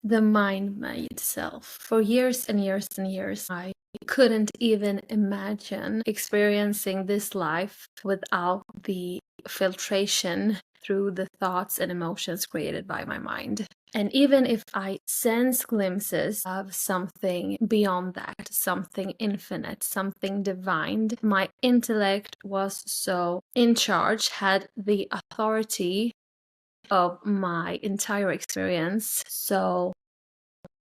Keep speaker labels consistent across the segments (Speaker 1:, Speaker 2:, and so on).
Speaker 1: the mind-made self. For years and years and years, I couldn't even imagine experiencing this life without the filtration through the thoughts and emotions created by my mind. And even if I sense glimpses of something beyond that, something infinite, something divine, my intellect was so in charge, had the authority of my entire experience. So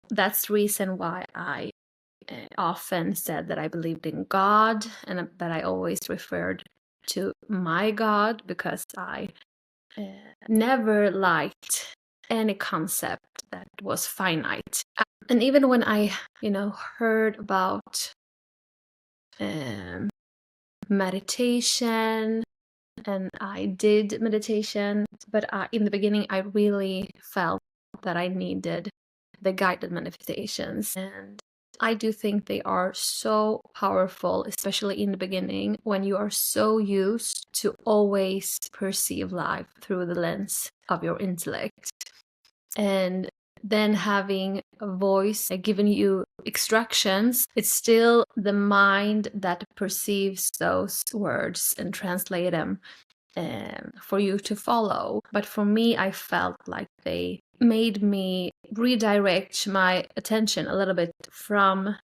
Speaker 1: that's the reason why I often said that I believed in God, and but I always referred to my God, because I never liked any concept that was finite. And even when I, heard about meditation, and I did meditation, but in the beginning I really felt that I needed the guided manifestations. And I do think they are so powerful, especially in the beginning, when you are so used to always perceive life through the lens of your intellect. And then having a voice giving you instructions, it's still the mind that perceives those words and translate them for you to follow. But for me, I felt like they made me redirect my attention a little bit from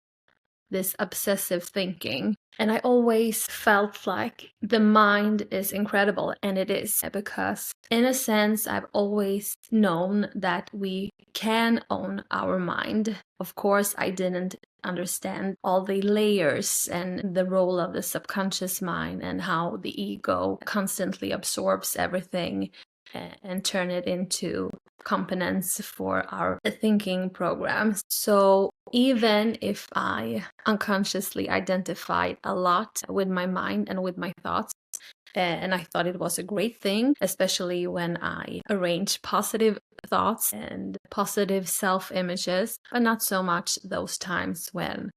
Speaker 1: this obsessive thinking. And I always felt like the mind is incredible, and it is, because in a sense, I've always known that we can own our mind. Of course, I didn't understand all the layers and the role of the subconscious mind and how the ego constantly absorbs everything and turn it into components for our thinking programs. So even if I unconsciously identified a lot with my mind and with my thoughts, and I thought it was a great thing, especially when I arranged positive thoughts and positive self-images, but not so much those times when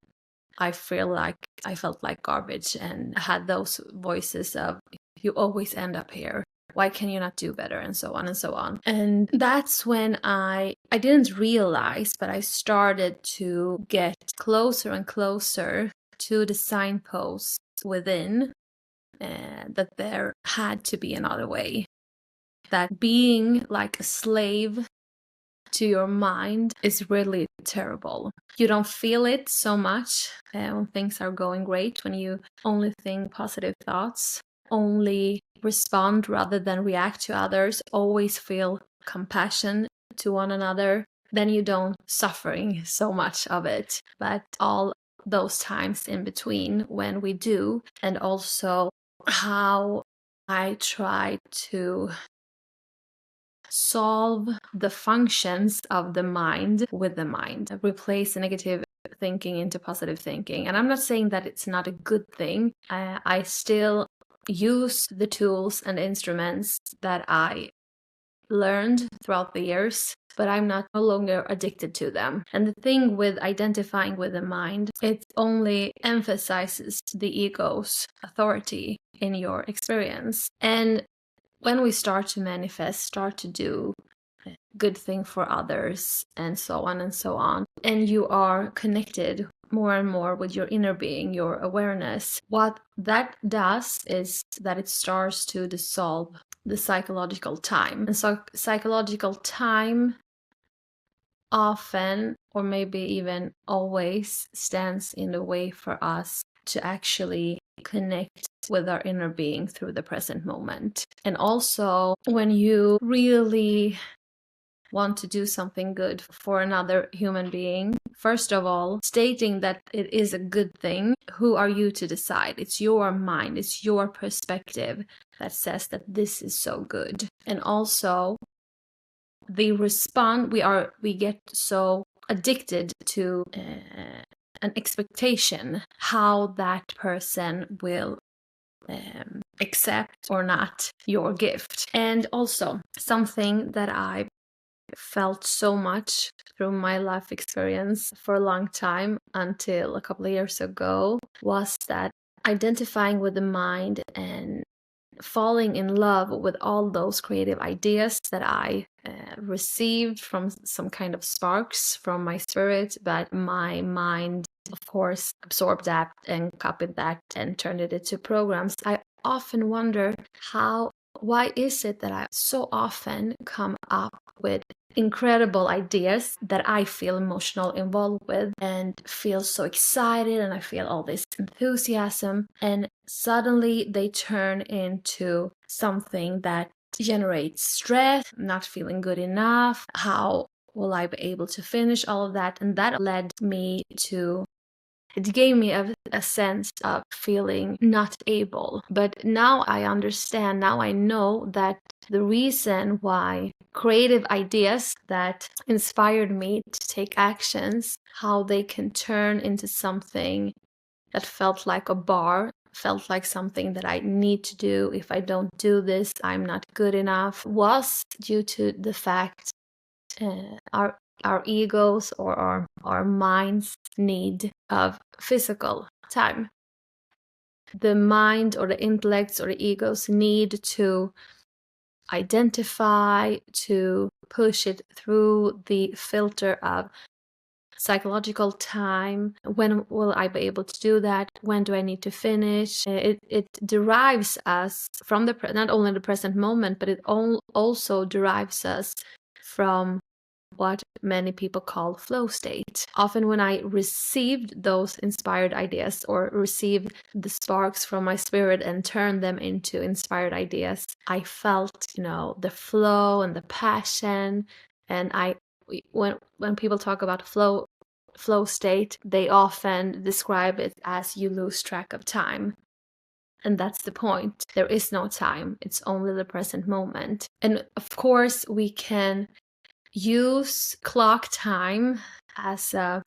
Speaker 1: I felt like garbage and had those voices of, you always end up here. Why can you not do better? And so on and so on. And that's when I didn't realize, but I started to get closer and closer to the signposts within, that there had to be another way. That being like a slave to your mind is really terrible. You don't feel it so much when things are going great, when you only think positive thoughts, only respond rather than react to others, always feel compassion to one another. Then you don't suffering so much of it. But all those times in between when we do, and also how I try to solve the functions of the mind with the mind, replace negative thinking into positive thinking. And I'm not saying that it's not a good thing. I still use the tools and instruments that I learned throughout the years, but I'm no longer addicted to them. And the thing with identifying with the mind, it only emphasizes the ego's authority in your experience. And when we start to manifest, start to do good thing for others, and so on and so on, and you are connected more and more with your inner being, your awareness, what that does is that it starts to dissolve the psychological time. And so psychological time often, or maybe even always, stands in the way for us to actually connect with our inner being through the present moment. And also, when you really want to do something good for another human being, first of all, stating that it is a good thing, who are you to decide? It's your mind, it's your perspective that says that this is so good. And also, the response, we get so addicted to an expectation how that person will accept or not your gift. And also, something that I felt so much through my life experience for a long time until a couple of years ago was that identifying with the mind and falling in love with all those creative ideas that I received from some kind of sparks from my spirit, but my mind, of course, absorbed that and copied that and turned it into programs. I often wonder why is it that I so often come up with incredible ideas that I feel emotional involved with and feel so excited, and I feel all this enthusiasm, and suddenly they turn into something that generates stress, not feeling good enough. How will I be able to finish all of that? And that led me to, it gave me a sense of feeling not able. But now I understand, now I know that the reason why creative ideas that inspired me to take actions, how they can turn into something that felt like a bar, felt like something that I need to do. If I don't do this, I'm not good enough, was due to the fact our egos or our minds need of physical time. The mind or the intellects or the egos need to identify, to push it through the filter of psychological time. When will I be able to do that? When do I need to finish? It derives us from not only the present moment, but it also derives us from what many people call flow state. Often when I received those inspired ideas or received the sparks from my spirit and turned them into inspired ideas, I felt, the flow and the passion. And when people talk about flow state, they often describe it as you lose track of time. And that's the point. There is no time. It's only the present moment. And of course, we can use clock time as a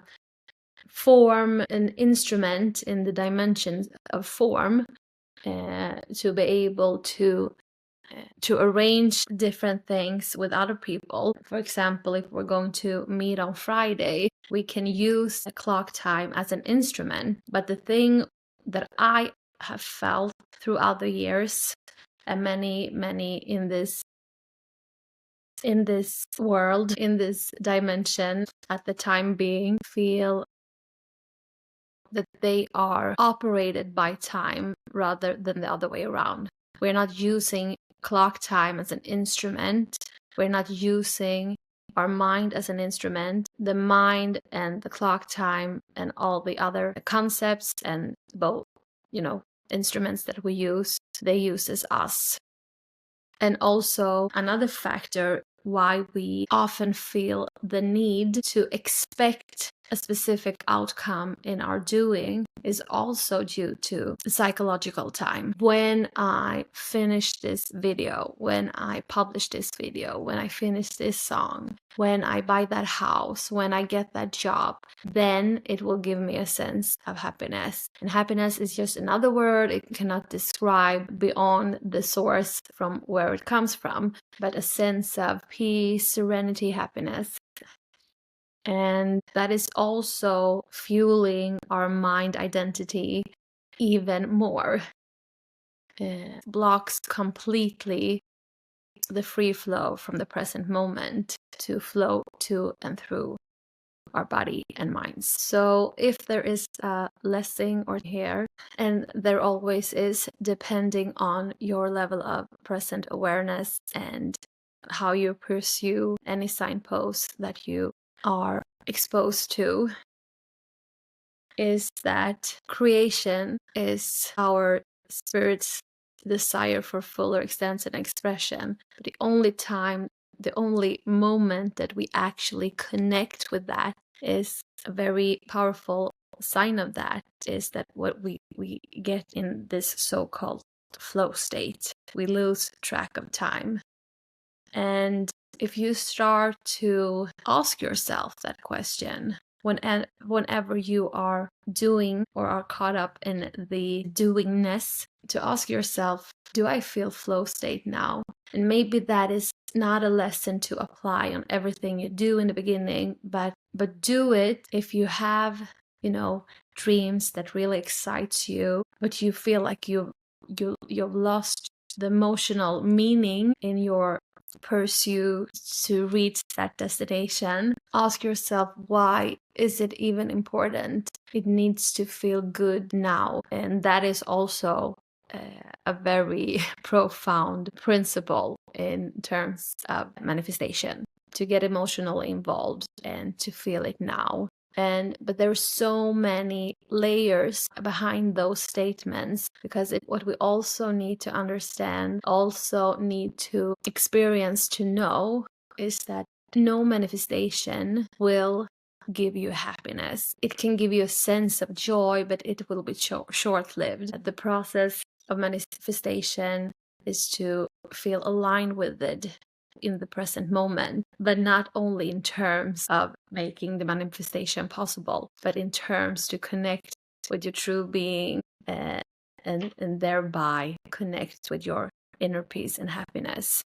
Speaker 1: form, an instrument in the dimensions of form, to be able to arrange different things with other people. For example, if we're going to meet on Friday, we can use a clock time as an instrument. But the thing that I have felt throughout the years, and many in this world, in this dimension, at the time being, feel that they are operated by time rather than the other way around. We're not using clock time as an instrument. We're not using our mind as an instrument. The mind and the clock time and all the other concepts and both, instruments that we use, they use as us. And also another factor why we often feel the need to expect a specific outcome in our doing is also due to psychological time. When I finish this video, when I publish this video, when I finish this song, when I buy that house, when I get that job, then it will give me a sense of happiness. And happiness is just another word. It cannot describe beyond the source from where it comes from, but a sense of peace, serenity, happiness. And that is also fueling our mind identity even more. It blocks completely the free flow from the present moment to flow to and through our body and minds. So if there is a lesson or here, and there always is, depending on your level of present awareness and how you pursue any signposts that you are exposed to, is that creation is our spirit's desire for fuller extent and expression. But the only moment that we actually connect with that is a very powerful sign of that, is that what we get in this so-called flow state. We lose track of time. And if you start to ask yourself that question, whenever you are doing or are caught up in the doingness, to ask yourself, do I feel flow state now? And maybe that is not a lesson to apply on everything you do in the beginning, but do it if you have, dreams that really excites you, but you feel like you've lost the emotional meaning in your pursuit to reach that destination, ask yourself, why is it even important? It needs to feel good now. And that is also a very profound principle in terms of manifestation, to get emotionally involved and to feel it now. But there's so many layers behind those statements, because what we also need to understand, also need to experience to know, is that no manifestation will give you happiness. It can give you a sense of joy, but it will be short-lived. The process of manifestation is to feel aligned with it in the present moment, but not only in terms of making the manifestation possible, but in terms to connect with your true being, and thereby connect with your inner peace and happiness.